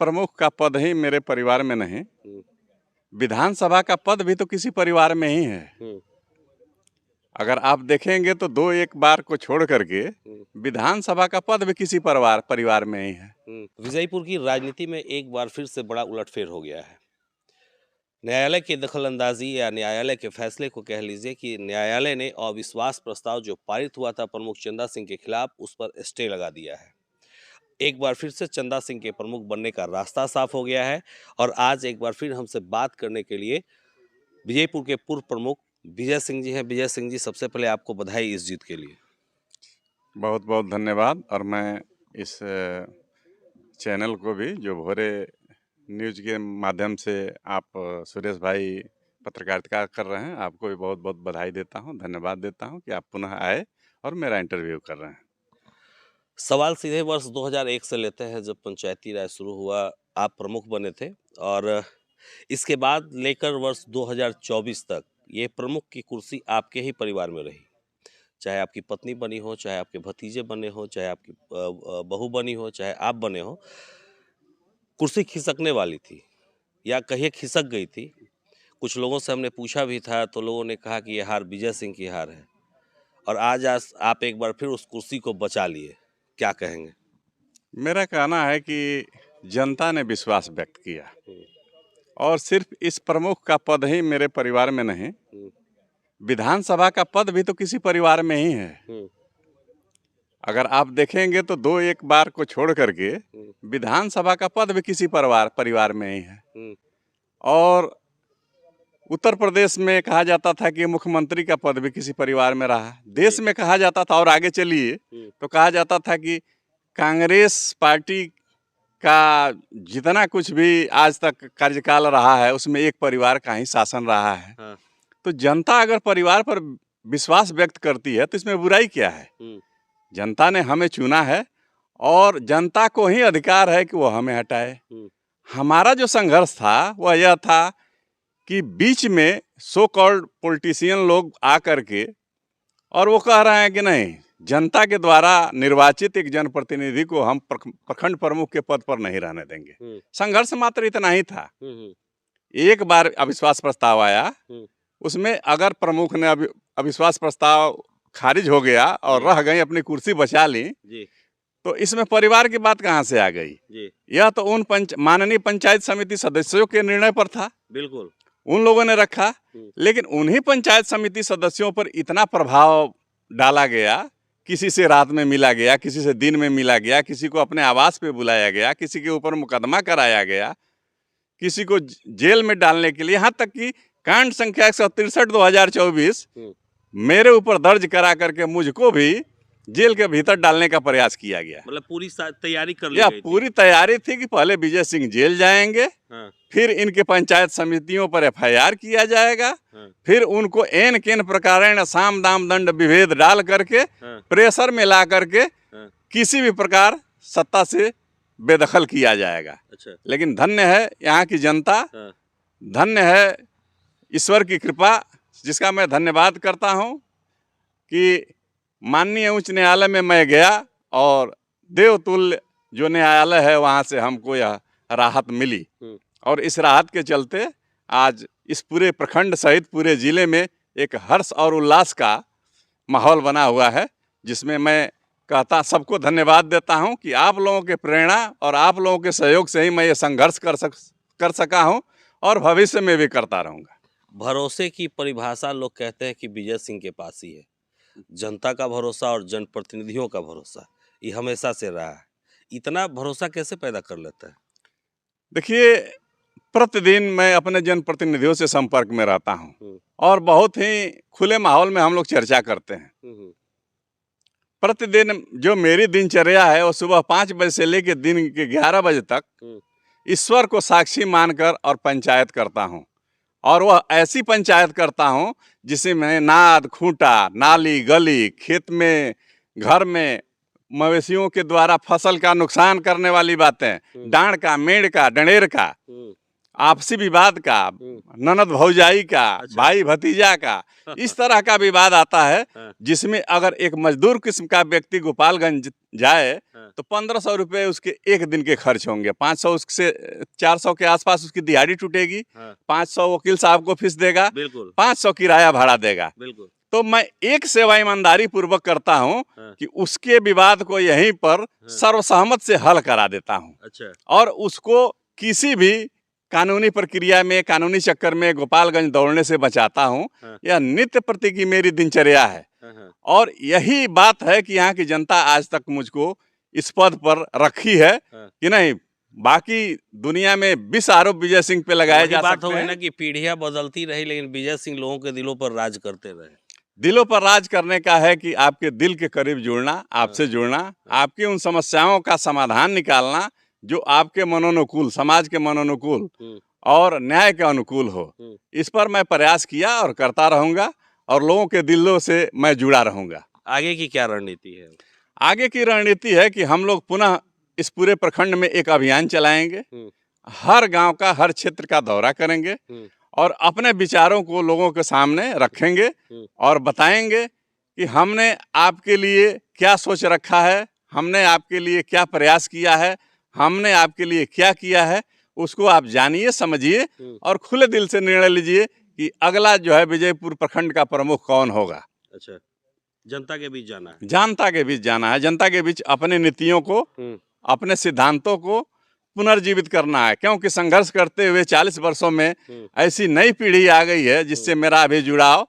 प्रमुख का पद ही मेरे परिवार में नहीं, हम्म, विधानसभा का पद भी तो किसी परिवार में ही है। हम्म, अगर आप देखेंगे तो दो एक बार को छोड़ करके विधानसभा का पद भी किसी परिवार में ही है। विजयपुर की राजनीति में एक बार फिर से बड़ा उलटफेर हो गया है। न्यायालय की दखलंदाजी या न्यायालय के फैसले को कह लीजिए कि न्यायालय ने अविश्वास प्रस्ताव जो पारित हुआ था प्रमुख चंदा सिंह के खिलाफ, उस पर स्टे लगा दिया है। एक बार फिर से चंदा सिंह के प्रमुख बनने का रास्ता साफ हो गया है और आज एक बार फिर हमसे बात करने के लिए विजयपुर के पूर्व प्रमुख विजय सिंह जी हैं। विजय सिंह जी, सबसे पहले आपको बधाई इस जीत के लिए। बहुत बहुत धन्यवाद। और मैं इस चैनल को भी, जो भोरे न्यूज के माध्यम से आप सुरेश भाई पत्रकारिता कर रहे हैं, आपको भी बहुत बहुत बधाई देता हूं, धन्यवाद देता हूं कि आप पुनः आए और मेरा इंटरव्यू कर रहे हैं। सवाल सीधे वर्ष 2001 से लेते हैं, जब पंचायती राज शुरू हुआ, आप प्रमुख बने थे और इसके बाद लेकर वर्ष 2024 तक ये प्रमुख की कुर्सी आपके ही परिवार में रही। चाहे आपकी पत्नी बनी हो, चाहे आपके भतीजे बने हो, चाहे आपकी बहू बनी हो, चाहे आप बने हो, कुर्सी खिसकने वाली थी या कहिए खिसक गई थी। कुछ लोगों से हमने पूछा भी था तो लोगों ने कहा कि ये हार विजय सिंह की हार है और आज आप एक बार फिर उस कुर्सी को बचा लिए। क्या कहेंगे? मेरा कहना है कि जनता ने विश्वास व्यक्त किया और सिर्फ इस प्रमुख का पद ही मेरे परिवार में नहीं, विधानसभा का पद भी तो किसी परिवार में ही है। अगर आप देखेंगे तो दो एक बार को छोड़ करके विधानसभा का पद भी किसी परिवार में ही है। और उत्तर प्रदेश में कहा जाता था कि मुख्यमंत्री का पद भी किसी परिवार में रहा। देश में कहा जाता था, और आगे चलिए तो कहा जाता था कि कांग्रेस पार्टी का जितना कुछ भी आज तक कार्यकाल रहा है उसमें एक परिवार का ही शासन रहा है। हाँ। तो जनता अगर परिवार पर विश्वास व्यक्त करती है तो इसमें बुराई क्या है? जनता ने हमें चुना है और जनता को ही अधिकार है कि वो हमें हटाए। हमारा जो संघर्ष था वह यह था कि बीच में सो कॉल्ड पॉलिटिशियन लोग आकर के और वो कह रहे हैं कि नहीं, जनता के द्वारा निर्वाचित एक जनप्रतिनिधि को हम प्रखंड प्रमुख के पद पर नहीं रहने देंगे। संघर्ष मात्र इतना ही था। एक बार अविश्वास प्रस्ताव आया, उसमें अगर प्रमुख ने अविश्वास प्रस्ताव खारिज हो गया और रह गई, अपनी कुर्सी बचा ली, तो इसमें परिवार की बात कहाँ से आ गई? यह तो उन माननीय पंचायत समिति सदस्यों के निर्णय पर था। बिल्कुल उन लोगों ने रखा, लेकिन उन्हीं पंचायत समिति सदस्यों पर इतना प्रभाव डाला गया, किसी से रात में मिला गया, किसी से दिन में मिला गया, किसी को अपने आवास पे बुलाया गया, किसी के ऊपर मुकदमा कराया गया, किसी को जेल में डालने के लिए, यहाँ तक कि कांड संख्या 163/2024 मेरे ऊपर दर्ज करा करके मुझको भी जेल के भीतर डालने का प्रयास किया गया। मतलब पूरी तैयारी कर ली गई थी। पूरी तैयारी थी कि पहले विजय सिंह जेल जाएंगे, फिर इनके पंचायत समितियों पर FIR किया जाएगा, फिर उनको एन केन प्रकार साम दाम दंड विभेद डाल करके प्रेशर में ला करके किसी भी प्रकार सत्ता से बेदखल किया जाएगा। अच्छा। लेकिन धन्य है यहाँ की जनता, धन्य है ईश्वर की कृपा, जिसका मैं धन्यवाद करता हूँ कि माननीय उच्च न्यायालय में मैं गया और देवतुल्य जो न्यायालय है वहाँ से हमको यह राहत मिली। और इस राहत के चलते आज इस पूरे प्रखंड सहित पूरे जिले में एक हर्ष और उल्लास का माहौल बना हुआ है, जिसमें मैं सबको धन्यवाद देता हूं कि आप लोगों के प्रेरणा और आप लोगों के सहयोग से ही मैं ये संघर्ष कर सका हूं और भविष्य में भी करता रहूंगा। भरोसे की परिभाषा लोग कहते हैं कि विजय सिंह के पास ही है। जनता का भरोसा और जनप्रतिनिधियों का भरोसा ये हमेशा से रहा है। इतना भरोसा कैसे पैदा कर लेता है? देखिए, प्रतिदिन मैं अपने जनप्रतिनिधियों से संपर्क में रहता हूं और बहुत ही खुले माहौल में हम लोग चर्चा करते हैं। प्रतिदिन जो मेरी दिनचर्या है वो सुबह 5 बजे से लेकर दिन के 11 बजे तक ईश्वर को साक्षी मानकर और पंचायत करता हूं। और वह ऐसी पंचायत करता हूं जिसमें नाद, खूंटा, नाली, गली, खेत में, घर में मवेशियों के द्वारा फसल का नुकसान करने वाली बातें, डांड का, मेड़ का, डंडेर का, आपसी विवाद का, ननद भौजाई का, अच्छा। भाई भतीजा का, इस तरह का विवाद आता है, हाँ। जिसमें अगर एक मजदूर किस्म का व्यक्ति गोपालगंज जाए हाँ। तो 1500 रुपये उसके एक दिन के खर्च होंगे, 500 उससे 400 के आसपास उसकी दिहाड़ी टूटेगी, हाँ। 500 वकील साहब को फीस देगा, बिल्कुल 500 किराया भाड़ा देगा। बिल्कुल। तो मैं एक सेवा ईमानदारी पूर्वक करता हूं हाँ। कि उसके विवाद को यहीं पर सर्वसहमत से हल करा देता हूं, अच्छा। और उसको किसी भी कानूनी प्रक्रिया में, कानूनी चक्कर में गोपालगंज दौड़ने से बचाता हूं। हाँ। यह नित्य प्रति की मेरी दिनचर्या है, हाँ। और यही बात है कि यहाँ की जनता आज तक मुझको इस पद पर रखी है हाँ। कि नहीं। बाकी दुनिया में 20 आरोप विजय सिंह पे लगाए वही जा बात सकते हो गई हैं। ना कि पीढ़ियां बदलती रही, लेकिन विजय सिंह लोगों के दिलों पर राज करते रहे। दिलों पर राज करने का है कि आपके दिल के करीब जुड़ना, आपसे जुड़ना, आपकी उन समस्याओं का समाधान निकालना जो आपके मनोनुकूल, समाज के मनोनुकूल और न्याय के अनुकूल हो। इस पर मैं प्रयास किया और करता रहूंगा, और लोगों के दिलों से मैं जुड़ा रहूंगा। आगे की क्या रणनीति है? आगे की रणनीति है कि हम लोग पुनः इस पूरे प्रखंड में एक अभियान चलाएंगे, हर गांव का, हर क्षेत्र का दौरा करेंगे, और अपने विचारों को लोगों के सामने रखेंगे और बताएंगे कि हमने आपके लिए क्या सोच रखा है, हमने आपके लिए क्या प्रयास किया है, हमने आपके लिए क्या किया है। उसको आप जानिए, समझिए, और खुले दिल से निर्णय लीजिए कि अगला जो है विजयपुर प्रखंड का प्रमुख कौन होगा। अच्छा, जनता के बीच जाना है। जनता के बीच जाना है, जनता के बीच अपने नीतियों को, अपने सिद्धांतों को पुनर्जीवित करना है, क्योंकि संघर्ष करते हुए 40 वर्षों में ऐसी नई पीढ़ी आ गई है जिससे मेरा अभी जुड़ाव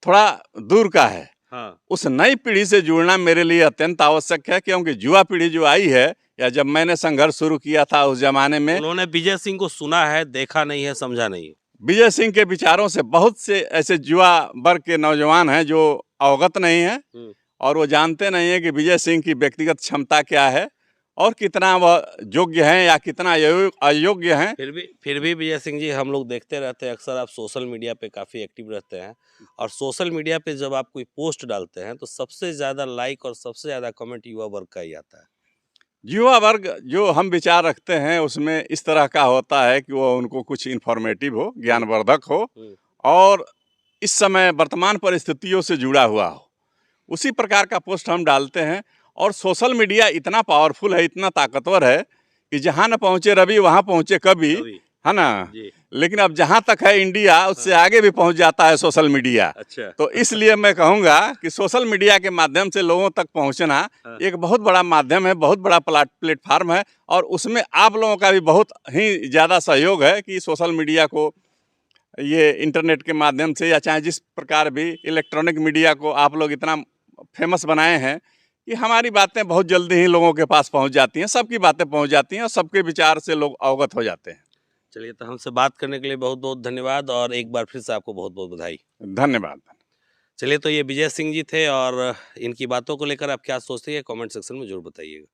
थोड़ा दूर का है। हाँ। उस नई पीढ़ी से जुड़ना मेरे लिए अत्यंत आवश्यक है, क्योंकि युवा पीढ़ी जो आई है, या जब मैंने संघर्ष शुरू किया था उस जमाने में, उन्होंने विजय सिंह को सुना है, देखा नहीं है, समझा नहीं है। विजय सिंह के विचारों से बहुत से ऐसे युवा वर्ग के नौजवान हैं जो अवगत नहीं है, और वो जानते नहीं है कि विजय सिंह की व्यक्तिगत क्षमता क्या है और कितना वह योग्य हैं या कितना अयोग्य हैं। फिर भी विजय सिंह जी, हम लोग देखते रहते हैं, अक्सर आप सोशल मीडिया पे काफ़ी एक्टिव रहते हैं, और सोशल मीडिया पे जब आप कोई पोस्ट डालते हैं तो सबसे ज़्यादा लाइक और सबसे ज़्यादा कमेंट युवा वर्ग का ही आता है। युवा वर्ग जो हम विचार रखते हैं उसमें इस तरह का होता है कि वो उनको कुछ इन्फॉर्मेटिव हो, ज्ञानवर्धक हो, और इस समय वर्तमान परिस्थितियों से जुड़ा हुआ हो, उसी प्रकार का पोस्ट हम डालते हैं। और सोशल मीडिया इतना पावरफुल है, इतना ताकतवर है कि जहाँ न पहुँचे रवि वहाँ पहुँचे कभी, है ना। लेकिन अब जहाँ तक है इंडिया, उससे आगे भी पहुँच जाता है सोशल मीडिया। अच्छा। तो इसलिए मैं कहूँगा कि सोशल मीडिया के माध्यम से लोगों तक पहुँचना एक बहुत बड़ा माध्यम है, बहुत बड़ा प्लेटफार्म है, और उसमें आप लोगों का भी बहुत ही ज़्यादा सहयोग है कि सोशल मीडिया को, ये इंटरनेट के माध्यम से, या चाहे जिस प्रकार भी इलेक्ट्रॉनिक मीडिया को आप लोग इतना फेमस बनाए हैं कि हमारी बातें बहुत जल्दी ही लोगों के पास पहुंच जाती हैं, सबकी बातें पहुंच जाती हैं, और सबके विचार से लोग अवगत हो जाते हैं। चलिए, तो हमसे बात करने के लिए बहुत बहुत धन्यवाद, और एक बार फिर से आपको बहुत बहुत बधाई। धन्यवाद। चलिए, तो ये विजय सिंह जी थे, और इनकी बातों को लेकर आप क्या सोचते हैं कमेंट सेक्शन में जरूर बताइएगा।